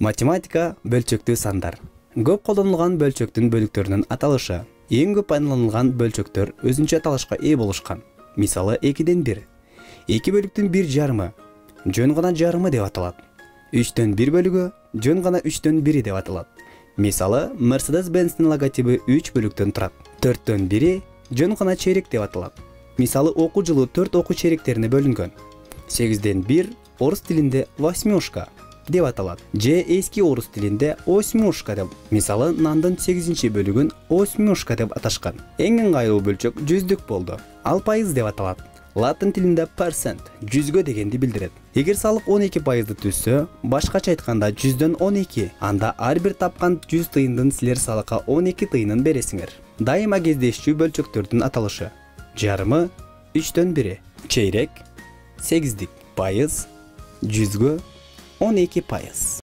Математика бөлчөктүү сандар. Көп колдонулган бөлчөктүн бөлүктөрүнүн аталышы. Эң көп пайдаланылган бөлчөктөр өзүнчө аталышка ээ болушкан. Мисалы 2ден 1. 2 бөлүктүн 1 жарымы жөн гана жарымы деп аталат. 3дөн 1 бөлүгү жөн гана 3дөн 1 деп аталат. Мисалы Mercedes-Benz'ин логотипи 3 бөлүктөн турат. 4дөн 1 жөн гана чейрек деп аталат. Мисалы окуу жылы 4 окуу чейректерине бөлүнгөн. 8ден 1 орус тилинде восьмёшка деп аталат. Же эски орус тилинде осьмёшка деп. Мисалы нандын 8 бөлүгүн осьмёшка деп аташкан. Эң ыңгайлуу бөлчөк жүздүк болду. Ал пайыз деп аталат. Латын тилинде percent жүзгө дегенди билдирет. Эгер салык 12% түшсө, башкача айтканда 100дөн 12, анда ар бир тапкан 100 тыйындын силер салыкка 12 тыйынын бересиңер. Дайыма кездешчү бөлчөктөрдүн аталышы: жарымы 3дөн 1, чейрек 8дик, пайыз жүзгө 12%.